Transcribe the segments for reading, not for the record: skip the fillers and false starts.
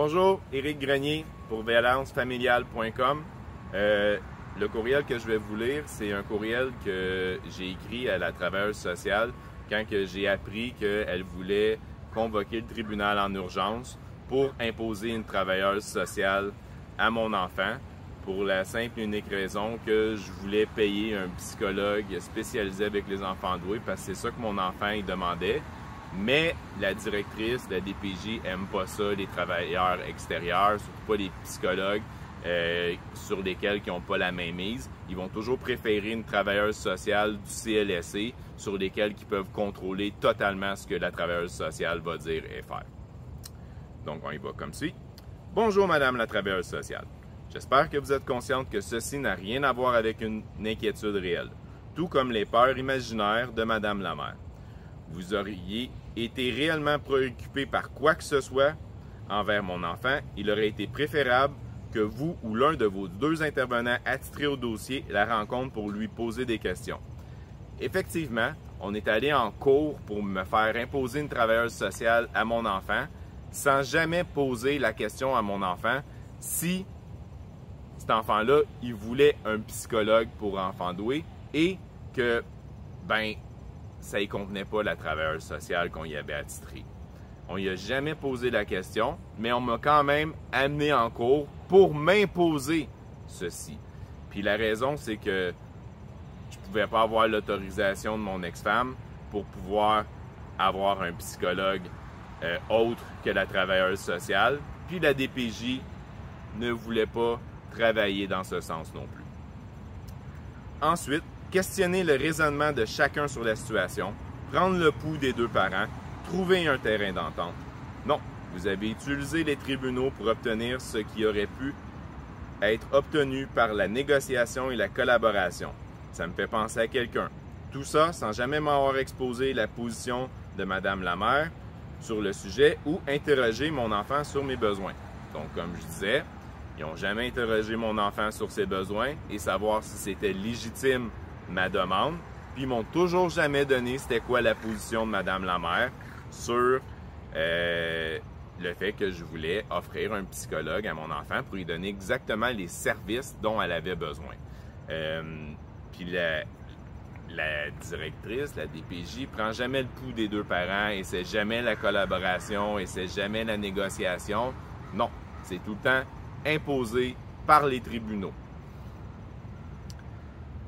Bonjour, Éric Grenier pour violencefamiliale.com. Le courriel que je vais vous lire, c'est un courriel que j'ai écrit à la travailleuse sociale quand j'ai appris qu'elle voulait convoquer le tribunal en urgence pour imposer une travailleuse sociale à mon enfant pour la simple et unique raison que je voulais payer un psychologue spécialisé avec les enfants doués parce que c'est ça que mon enfant il demandait. Mais la directrice de la DPJ n'aime pas ça, les travailleurs extérieurs, surtout pas les psychologues sur lesquels ils n'ont pas la main mise. Ils vont toujours préférer une travailleuse sociale du CLSC sur lesquels ils peuvent contrôler totalement ce que la travailleuse sociale va dire et faire. Donc, on y va comme suit. Bonjour, Madame la travailleuse sociale. J'espère que vous êtes consciente que ceci n'a rien à voir avec une inquiétude réelle, tout comme les peurs imaginaires de Madame la maire. Vous auriez été réellement préoccupé par quoi que ce soit envers mon enfant, il aurait été préférable que vous ou l'un de vos deux intervenants attitrés au dossier la rencontre pour lui poser des questions. Effectivement, on est allé en cours pour me faire imposer une travailleuse sociale à mon enfant sans jamais poser la question à mon enfant si cet enfant-là, il voulait un psychologue pour enfants doués et que, ça ne convenait pas la travailleuse sociale qu'on y avait attitrée. On n'y a jamais posé la question, mais on m'a quand même amené en cours pour m'imposer ceci. Puis la raison, c'est que je ne pouvais pas avoir l'autorisation de mon ex-femme pour pouvoir avoir un psychologue autre que la travailleuse sociale. Puis la DPJ ne voulait pas travailler dans ce sens non plus. Ensuite, questionner le raisonnement de chacun sur la situation, prendre le pouls des deux parents, trouver un terrain d'entente. Non, vous avez utilisé les tribunaux pour obtenir ce qui aurait pu être obtenu par la négociation et la collaboration. Ça me fait penser à quelqu'un. Tout ça sans jamais m'avoir exposé la position de Madame la maire sur le sujet ou interroger mon enfant sur mes besoins. Donc, comme je disais, ils n'ont jamais interrogé mon enfant sur ses besoins et savoir si c'était légitime ma demande, puis ils m'ont toujours jamais donné c'était quoi la position de Madame la maire sur le fait que je voulais offrir un psychologue à mon enfant pour lui donner exactement les services dont elle avait besoin. Puis la directrice, la DPJ, prend jamais le pouls des deux parents et c'est jamais la collaboration et c'est jamais la négociation. Non, c'est tout le temps imposé par les tribunaux.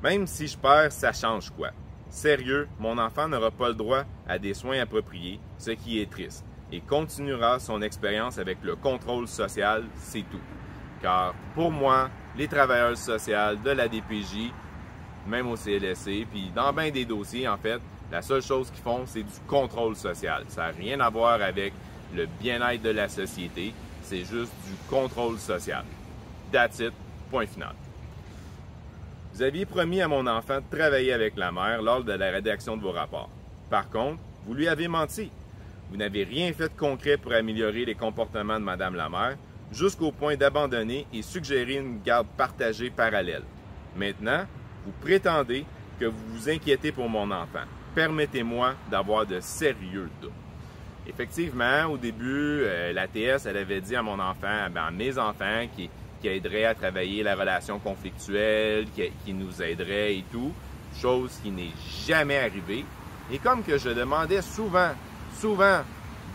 Même si je perds, ça change quoi? Sérieux, mon enfant n'aura pas le droit à des soins appropriés, ce qui est triste, et continuera son expérience avec le contrôle social, c'est tout. Car pour moi, les travailleuses sociales de la DPJ, même au CLSC, puis dans bien des dossiers, en fait, la seule chose qu'ils font, c'est du contrôle social. Ça n'a rien à voir avec le bien-être de la société, c'est juste du contrôle social. That's it, point final. Vous aviez promis à mon enfant de travailler avec la mère lors de la rédaction de vos rapports. Par contre, vous lui avez menti. Vous n'avez rien fait de concret pour améliorer les comportements de Madame la maire, jusqu'au point d'abandonner et suggérer une garde partagée parallèle. Maintenant, vous prétendez que vous vous inquiétez pour mon enfant. Permettez-moi d'avoir de sérieux doutes. Effectivement, au début, l'ATS, elle avait dit à mon enfant, à mes enfants, qui aiderait à travailler la relation conflictuelle, qui nous aiderait et tout, chose qui n'est jamais arrivée. Et comme que je demandais souvent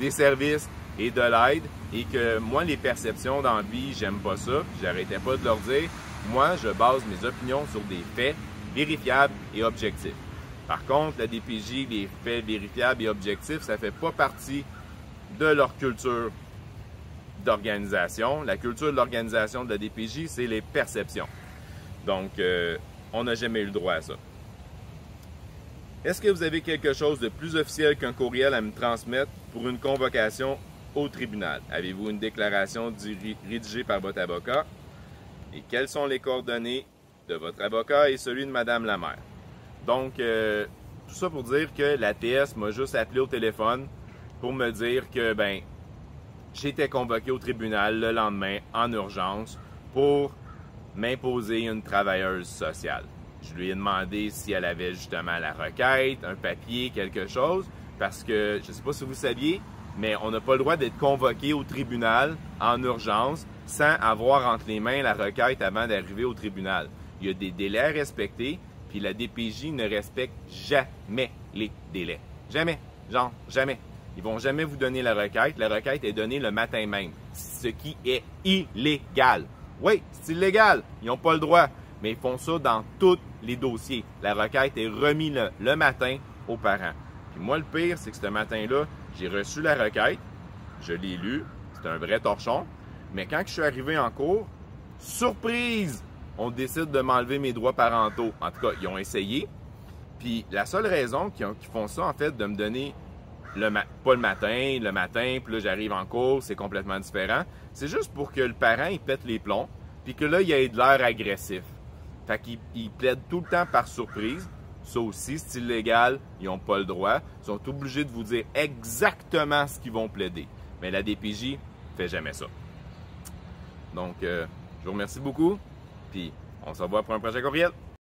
des services et de l'aide, et que moi, les perceptions dans la vie, j'aime pas ça, puis j'arrêtais pas de leur dire, moi, je base mes opinions sur des faits vérifiables et objectifs. Par contre, la DPJ, les faits vérifiables et objectifs, ça fait pas partie de leur culture d'organisation. La culture de l'organisation de la DPJ, c'est les perceptions. Donc, on n'a jamais eu le droit à ça. Est-ce que vous avez quelque chose de plus officiel qu'un courriel à me transmettre pour une convocation au tribunal? Avez-vous une déclaration rédigée par votre avocat? Et quelles sont les coordonnées de votre avocat et celui de Madame la maire? Donc, tout ça pour dire que l'ATS m'a juste appelé au téléphone pour me dire que, j'étais convoqué au tribunal le lendemain en urgence pour m'imposer une travailleuse sociale. Je lui ai demandé si elle avait justement la requête, un papier, quelque chose, parce que, je ne sais pas si vous saviez, mais on n'a pas le droit d'être convoqué au tribunal en urgence sans avoir entre les mains la requête avant d'arriver au tribunal. Il y a des délais à respecter, puis la DPJ ne respecte jamais les délais. Jamais. Genre, jamais. Ils vont jamais vous donner la requête. La requête est donnée le matin même, ce qui est illégal. Oui, c'est illégal. Ils n'ont pas le droit, mais ils font ça dans tous les dossiers. La requête est remise le matin aux parents. Puis moi, le pire, c'est que ce matin-là, j'ai reçu la requête, je l'ai lue, c'est un vrai torchon, mais quand je suis arrivé en cours, surprise, on décide de m'enlever mes droits parentaux. En tout cas, ils ont essayé. Puis la seule raison qu'ils font ça, en fait, de me donner pas le matin, puis là j'arrive en cours, c'est complètement différent. C'est juste pour que le parent, il pète les plombs, puis que là, il ait de l'air agressif. Fait qu'il plaide tout le temps par surprise. Ça aussi, c'est illégal, ils n'ont pas le droit. Ils sont obligés de vous dire exactement ce qu'ils vont plaider. Mais la DPJ ne fait jamais ça. Donc, je vous remercie beaucoup, puis on se revoit pour un prochain courriel.